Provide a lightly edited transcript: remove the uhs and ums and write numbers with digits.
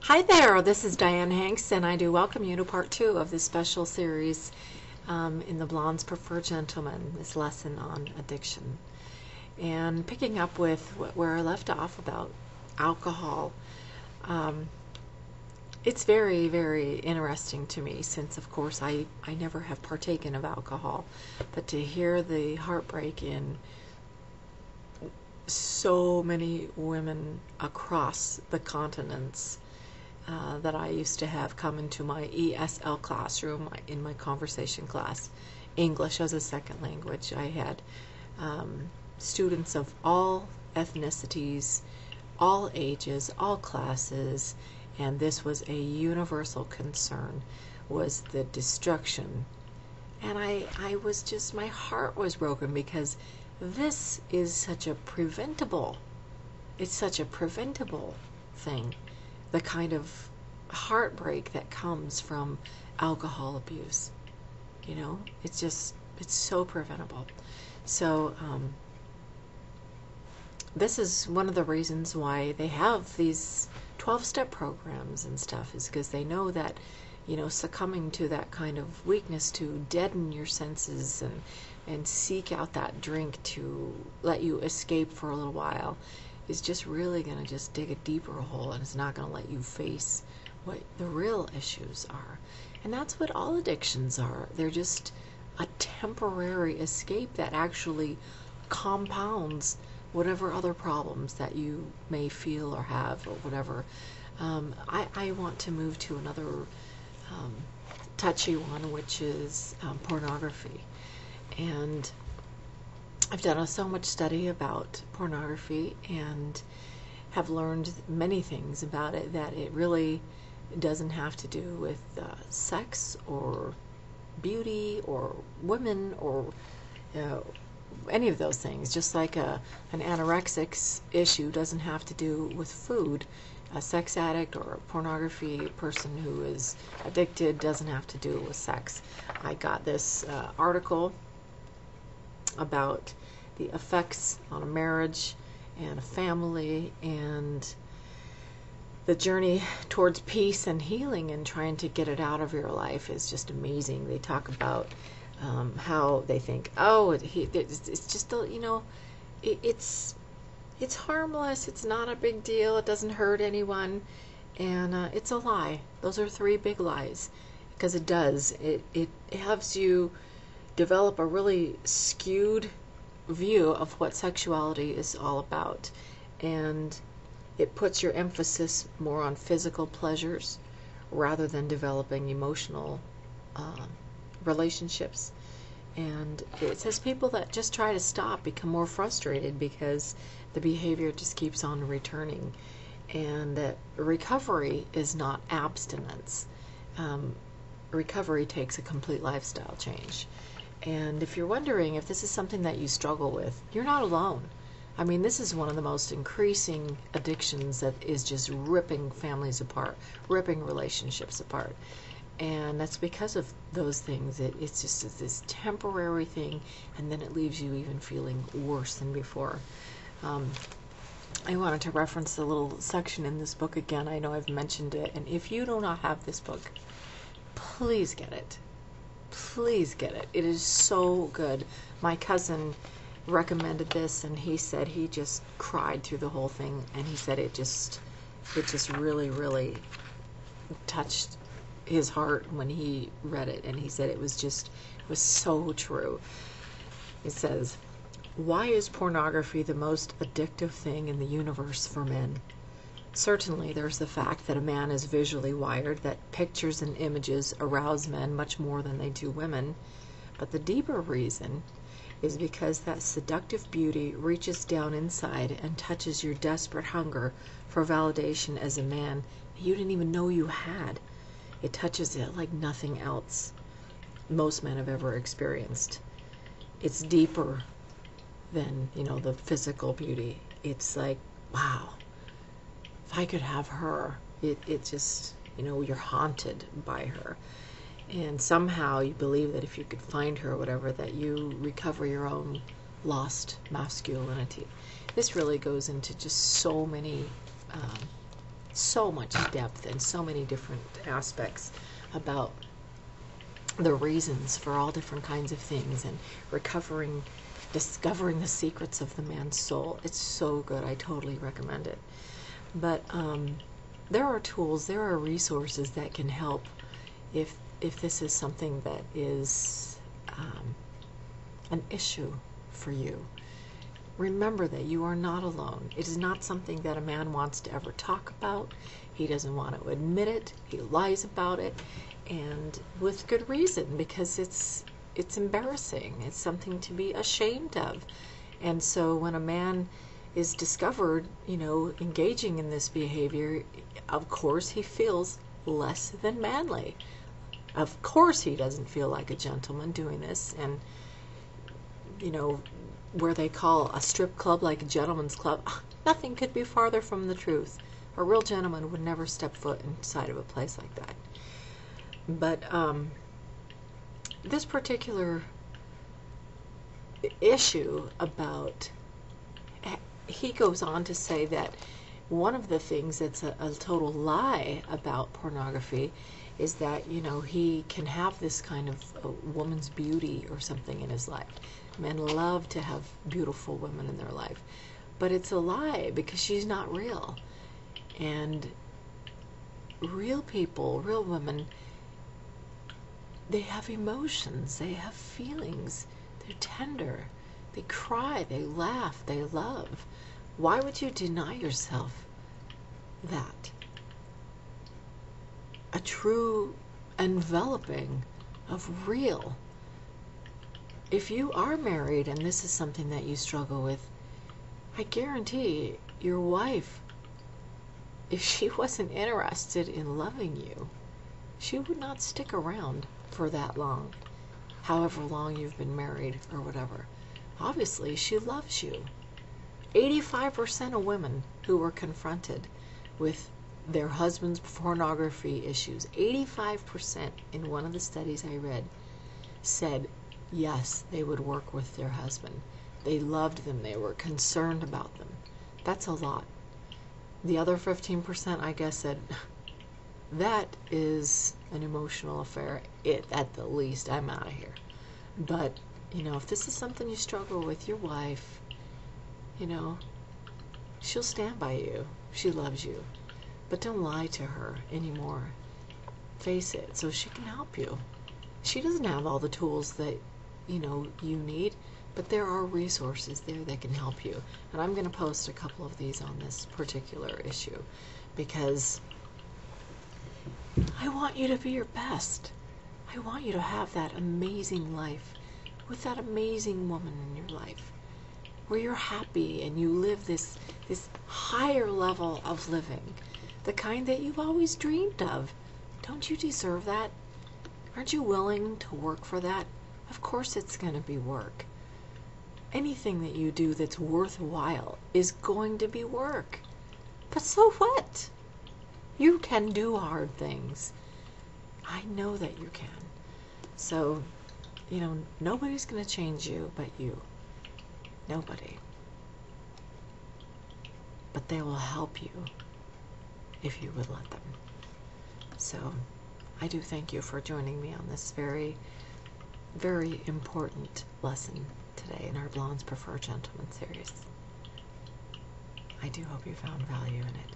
Hi there, this is Dianne Hanks, and I do welcome you to part 2 of this special series in the Blondes Prefer Gentlemen, this lesson on addiction. And picking up with where I left off about alcohol, it's very, very interesting to me since, of course, I never have partaken of alcohol, but to hear the heartbreak in so many women across the continents that I used to have come into my ESL classroom in my conversation class, English as a second language. I had students of all ethnicities, all ages, all classes, and this was a universal concern, was the destruction. And I was just, my heart was broken because this is such a preventable, it's such a preventable thing. The kind of heartbreak that comes from alcohol abuse. You know, it's so preventable. So this is one of the reasons why they have these 12-step programs and stuff, is because they know that, you know, succumbing to that kind of weakness to deaden your senses and seek out that drink to let you escape for a little while is just really going to just dig a deeper hole, and it's not going to let you face what the real issues are. And that's what all addictions are. They're just a temporary escape that actually compounds whatever other problems that you may feel or have or whatever. I want to move to another touchy one, which is pornography. And I've done so much study about pornography and have learned many things about it, that it really doesn't have to do with sex or beauty or women or any of those things. Just like an anorexic issue doesn't have to do with food. A sex addict or a pornography person who is addicted doesn't have to do with sex. I got this article about the effects on a marriage and a family and the journey towards peace and healing and trying to get it out of your life is just amazing. They talk about how they think, oh, it's just, you know, it's harmless, it's not a big deal, it doesn't hurt anyone, and it's a lie. Those are 3 big lies, because it does. It helps you develop a really skewed view of what sexuality is all about, and it puts your emphasis more on physical pleasures rather than developing emotional relationships. And it says people that just try to stop become more frustrated because the behavior just keeps on returning, and that recovery is not abstinence. Recovery takes a complete lifestyle change. And if you're wondering if this is something that you struggle with, you're not alone. I mean, this is one of the most increasing addictions that is just ripping families apart, ripping relationships apart. And that's because of those things. It's just this temporary thing, and then it leaves you even feeling worse than before. I wanted to reference a little section in this book again. I know I've mentioned it, and if you do not have this book, please get it. Please get it. It is so good. My cousin recommended this, and he said he just cried through the whole thing, and he said it just really, really touched his heart when he read it, and he said it was so true. It says, "Why is pornography the most addictive thing in the universe for men? Certainly there's the fact that a man is visually wired, that pictures and images arouse men much more than they do women, but the deeper reason is because that seductive beauty reaches down inside and touches your desperate hunger for validation as a man you didn't even know you had. It touches it like nothing else most men have ever experienced. It's deeper than, you know, the physical beauty. It's like, wow, if I could have her, it just, you know, you're haunted by her. And somehow you believe that if you could find her or whatever, that you recover your own lost masculinity. This really goes into just so many so much depth and so many different aspects about the reasons for all different kinds of things and discovering the secrets of the man's soul. It's so good. I totally recommend it. But there are tools, there are resources that can help if this is something that is an issue for you. Remember that you are not alone. It is not something that a man wants to ever talk about. He doesn't want to admit it. He lies about it, and with good reason, because it's embarrassing. It's something to be ashamed of. And so when a man is discovered, engaging in this behavior, of course he feels less than manly. Of course he doesn't feel like a gentleman doing this, and where they call a strip club like a gentleman's club, nothing could be farther from the truth. A real gentleman would never step foot inside of a place like that. But this particular issue about, he goes on to say that one of the things that's a total lie about pornography is that, he can have this kind of a woman's beauty or something in his life. Men love to have beautiful women in their life. But it's a lie, because she's not real. And real people, real women, they have emotions, they have feelings, they're tender, they cry, they laugh, they love. Why would you deny yourself that? A true enveloping of real. If you are married and this is something that you struggle with, I guarantee your wife, if she wasn't interested in loving you, she would not stick around for that long, however long you've been married or whatever. Obviously, she loves you. 85% of women who were confronted with their husband's pornography issues, 85% in one of the studies I read, said yes, they would work with their husband. They loved them. They were concerned about them. That's a lot. The other 15%, I guess, said, that is an emotional affair. At the least, I'm out of here. But, if this is something you struggle with, your wife, she'll stand by you. She loves you. But don't lie to her anymore. Face it, so she can help you. She doesn't have all the tools that, you need, but there are resources there that can help you. And I'm going to post a couple of these on this particular issue, because I want you to be your best. I want you to have that amazing life with that amazing woman in your life, where you're happy and you live this higher level of living, the kind that you've always dreamed of. Don't you deserve that? Aren't you willing to work for that? Of course it's going to be work. Anything that you do that's worthwhile is going to be work. But so what? You can do hard things. I know that you can. So, nobody's going to change you but you. Nobody. But they will help you if you would let them. So, I do thank you for joining me on this very, very important lesson today in our Blondes Prefer Gentlemen series. I do hope you found value in it.